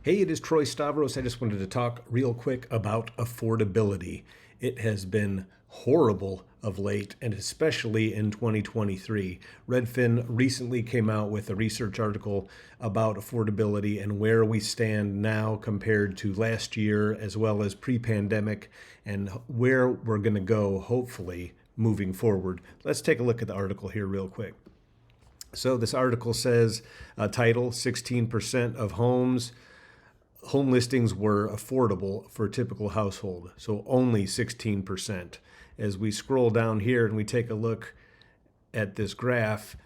Hey, it is Troy Stavros. I just wanted to talk real quick about affordability. It has been horrible of late, and especially in 2023. Redfin recently came out with a research article about affordability and where we stand now compared to last year, as well as pre-pandemic, and where we're going to go, hopefully, moving forward. Let's take a look at the article here real quick. So this article says, title, 16% of home listings were affordable for a typical household, so only 16%. As we scroll down here and we take a look at this graph,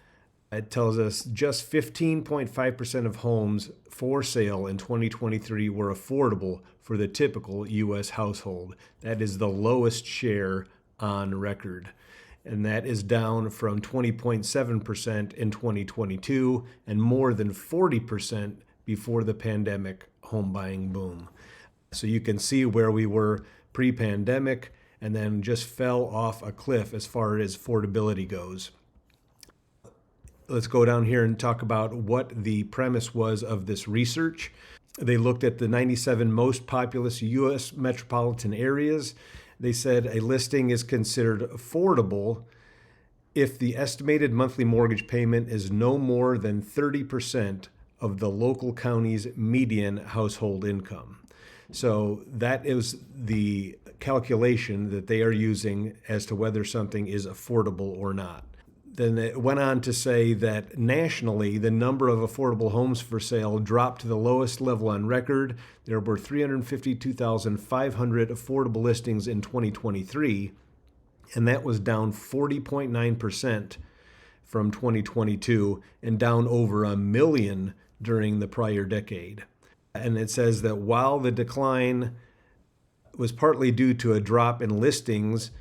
it tells us just 15.5% of homes for sale in 2023 were affordable for the typical U.S. household. That is the lowest share on record. And that is down from 20.7% in 2022 and more than 40% before the pandemic home buying boom. So you can see where we were pre-pandemic and then just fell off a cliff as far as affordability goes. Let's go down here and talk about what the premise was of this research. They looked at the 97 most populous U.S. metropolitan areas. They said a listing is considered affordable if the estimated monthly mortgage payment is no more than 30% of the local county's median household income. So that is the calculation that they are using as to whether something is affordable or not. Then it went on to say that nationally, the number of affordable homes for sale dropped to the lowest level on record. There were 352,500 affordable listings in 2023, and that was down 40.9% from 2022 and down over 1 million during the prior decade. And it says that while the decline was partly due to a drop in listings,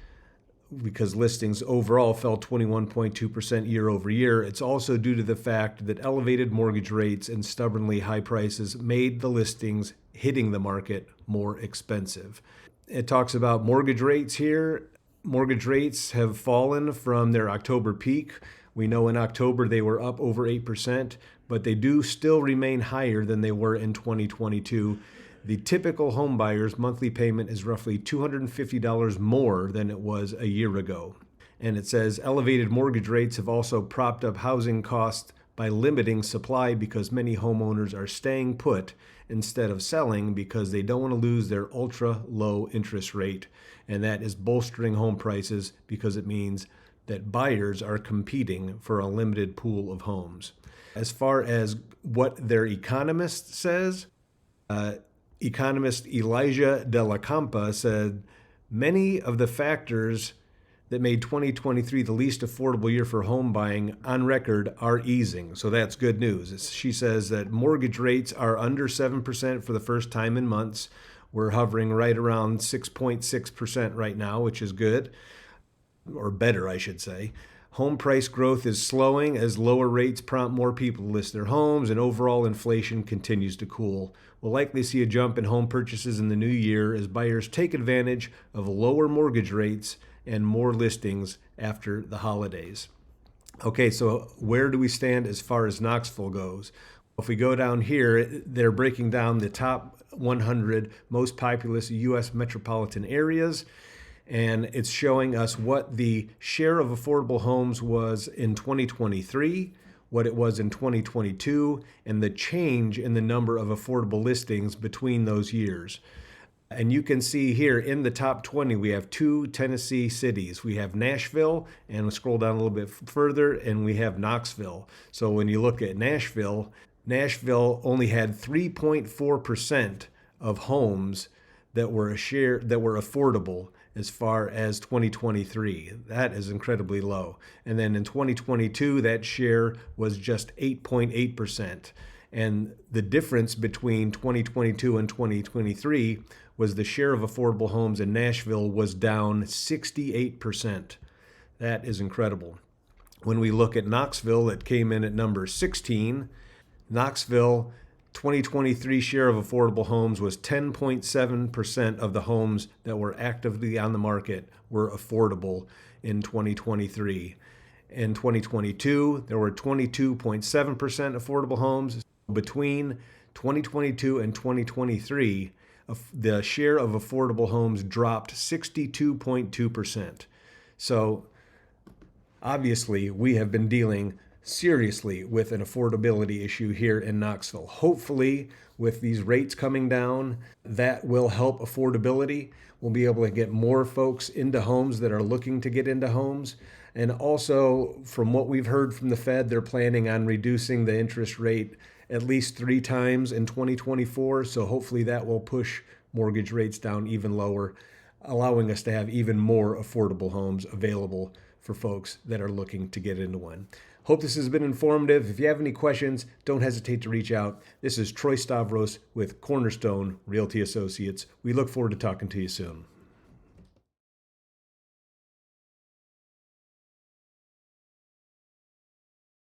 because listings overall fell 21.2% year over year, it's also due to the fact that elevated mortgage rates and stubbornly high prices made the listings hitting the market more expensive. It talks about mortgage rates here. Mortgage rates have fallen from their October peak. We know in October they were up over 8%, but they do still remain higher than they were in 2022. The typical home buyer's monthly payment is roughly $250 more than it was a year ago. And it says elevated mortgage rates have also propped up housing costs by limiting supply because many homeowners are staying put instead of selling because they don't want to lose their ultra low interest rate. And that is bolstering home prices because it means that buyers are competing for a limited pool of homes. As far as what their economist says, economist Elijah De La Campa said, many of the factors that made 2023 the least affordable year for home buying on record are easing. So that's good news. She says that mortgage rates are under 7% for the first time in months. We're hovering right around 6.6% right now, which is good, or better, I should say. Home price growth is slowing as lower rates prompt more people to list their homes, and overall inflation continues to cool. We'll likely see a jump in home purchases in the new year as buyers take advantage of lower mortgage rates and more listings after the holidays. Okay, so where do we stand as far as Knoxville goes? If we go down here, they're breaking down the top 100 most populous U.S. metropolitan areas. And it's showing us what the share of affordable homes was in 2023, what it was in 2022, and the change in the number of affordable listings between those years. And you can see here in the top 20, we have 2 Tennessee cities. We have Nashville, and we'll scroll down a little bit further, and we have Knoxville. So when you look at Nashville only had 3.4% of homes that were affordable as far as 2023. That is incredibly low. And then in 2022, that share was just 8.8%. And the difference between 2022 and 2023 was the share of affordable homes in Nashville was down 68%. That is incredible. When we look at Knoxville, it came in at number 16. Knoxville 2023 share of affordable homes was 10.7% of the homes that were actively on the market were affordable in 2023. In 2022, there were 22.7% affordable homes. Between 2022 and 2023, the share of affordable homes dropped 62.2%. So obviously, we have been dealing seriously with an affordability issue here in Knoxville. Hopefully, with these rates coming down, that will help affordability. We'll be able to get more folks into homes that are looking to get into homes. And also, from what we've heard from the Fed, they're planning on reducing the interest rate at least 3 times in 2024. So hopefully that will push mortgage rates down even lower, allowing us to have even more affordable homes available for folks that are looking to get into one. Hope this has been informative. If you have any questions, don't hesitate to reach out. This is Troy Stavros with Cornerstone Realty Associates. We look forward to talking to you soon.